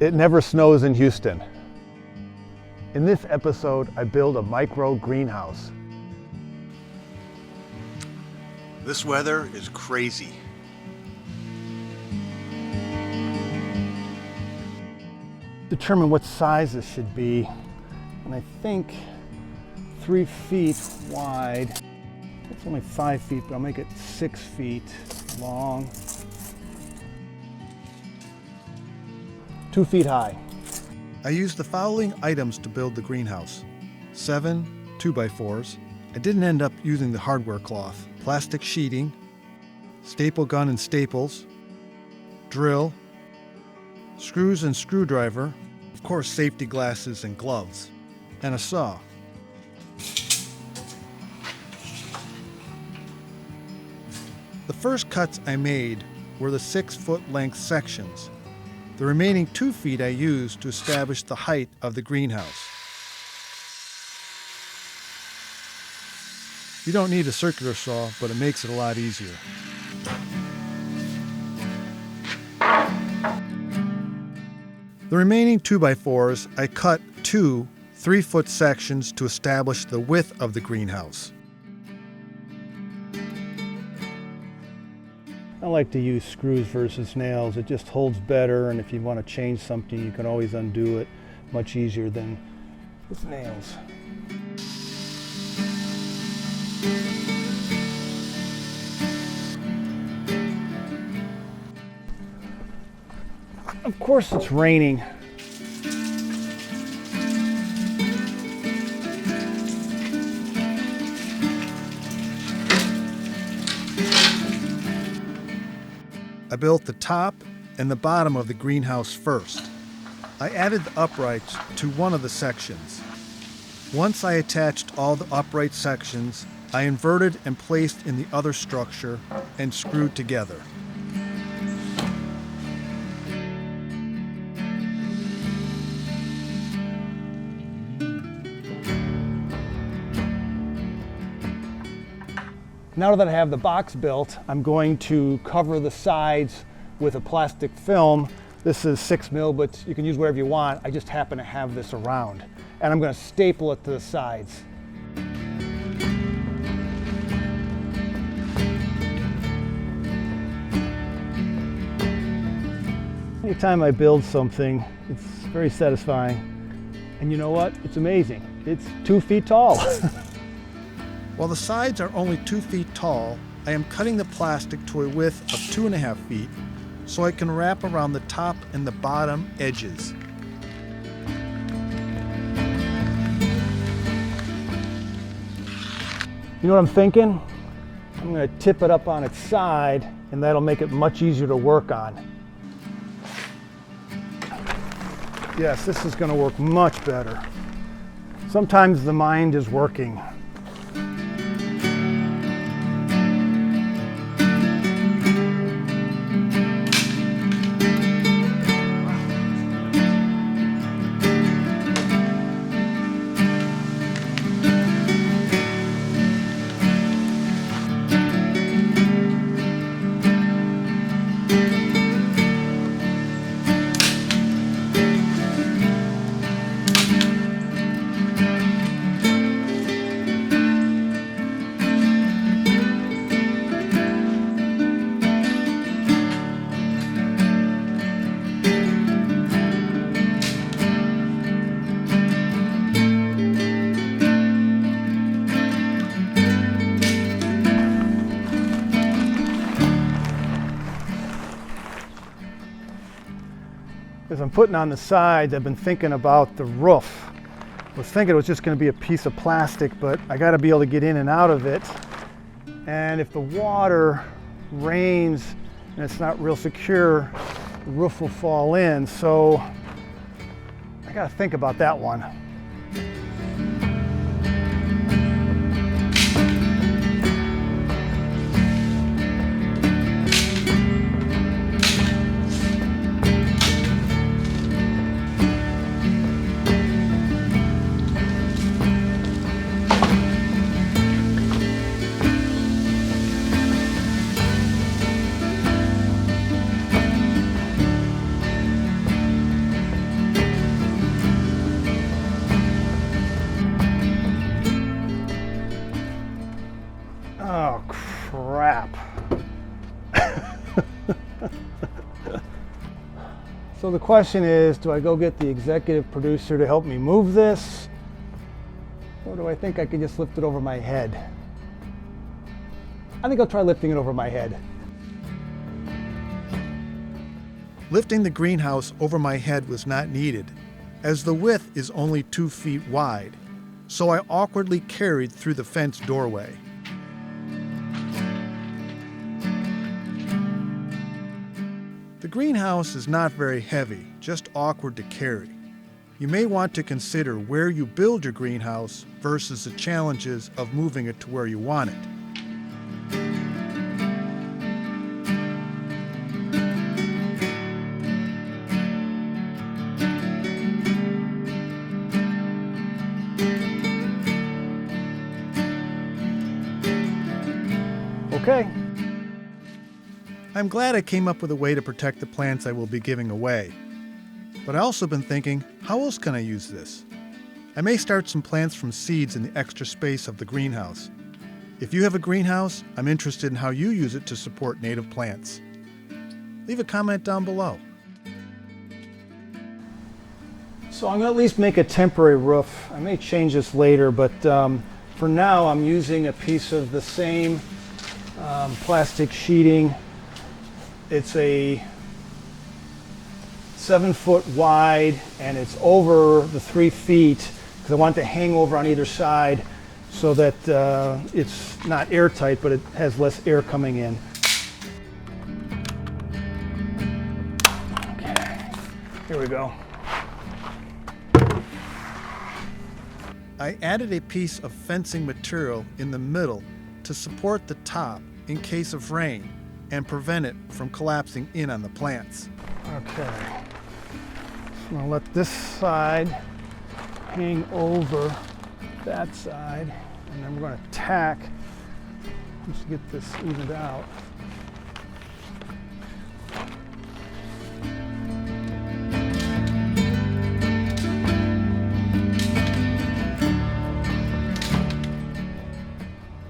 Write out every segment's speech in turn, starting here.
It never snows in Houston. In this episode, I build a micro greenhouse. This weather is crazy. Determine what size this should be, and I think 3 feet wide. It's only 5 feet, but I'll make it 6 feet long. 2 feet high. I used the following items to build the greenhouse. 7 2x4s. I didn't end up using the hardware cloth. Plastic sheeting, staple gun and staples, drill, screws and screwdriver, of course safety glasses and gloves, and a saw. The first cuts I made were the 6-foot length sections. The remaining 2 feet I used to establish the height of the greenhouse. You don't need a circular saw, but it makes it a lot easier. The remaining 2x4s I cut 2 3-foot sections to establish the width of the greenhouse. I like to use screws versus nails. It just holds better, and if you want to change something, you can always undo it much easier than with nails. Of course it's raining. I built the top and the bottom of the greenhouse first. I added the uprights to one of the sections. Once I attached all the upright sections, I inverted and placed in the other structure and screwed together. Now that I have the box built, I'm going to cover the sides with a plastic film. This is 6 mil, but you can use whatever you want. I just happen to have this around. And I'm going to staple it to the sides. Anytime I build something, it's very satisfying. And you know what? It's amazing. It's 2 feet tall. While the sides are only 2 feet tall, I am cutting the plastic to a width of 2.5 feet so I can wrap around the top and the bottom edges. You know what I'm thinking? I'm going to tip it up on its side, and that'll make it much easier to work on. Yes, this is going to work much better. Sometimes the mind is working. As I'm putting on the sides, I've been thinking about the roof. I was thinking it was just going to be a piece of plastic, but I got to be able to get in and out of it. And if the water rains and it's not real secure, the roof will fall in. So I got to think about that one. Oh, crap. So the question is, do I go get the executive producer to help me move this? Or do I think I can just lift it over my head? I think I'll try lifting it over my head. Lifting the greenhouse over my head was not needed, as the width is only 2 feet wide, so I awkwardly carried through the fence doorway. The greenhouse is not very heavy, just awkward to carry. You may want to consider where you build your greenhouse versus the challenges of moving it to where you want it. Okay. I'm glad I came up with a way to protect the plants I will be giving away. But I also been thinking, how else can I use this? I may start some plants from seeds in the extra space of the greenhouse. If you have a greenhouse, I'm interested in how you use it to support native plants. Leave a comment down below. So I'm going to at least make a temporary roof. I may change this later, but for now I'm using a piece of the same plastic sheeting. It's a 7 foot wide and it's over the 3 feet because I want it to hang over on either side so that it's not airtight, but it has less air coming in. Okay, here we go. I added a piece of fencing material in the middle to support the top in case of rain and prevent it from collapsing in on the plants. Okay, so I'll let this side hang over that side, and then we're going to tack just to get this evened out.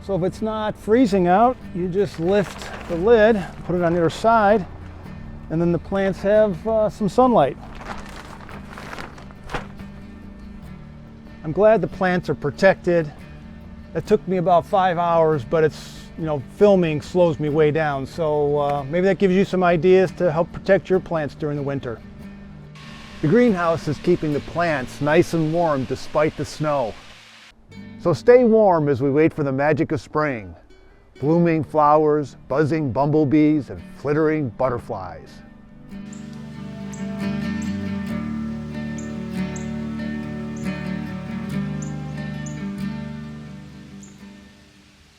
So if it's not freezing out, you just lift the lid, put it on the other side, and then the plants have some sunlight. I'm glad the plants are protected. It took me about 5 hours, but it's, filming slows me way down. So maybe that gives you some ideas to help protect your plants during the winter. The greenhouse is keeping the plants nice and warm despite the snow. So stay warm as we wait for the magic of spring. Blooming flowers, buzzing bumblebees, and flittering butterflies.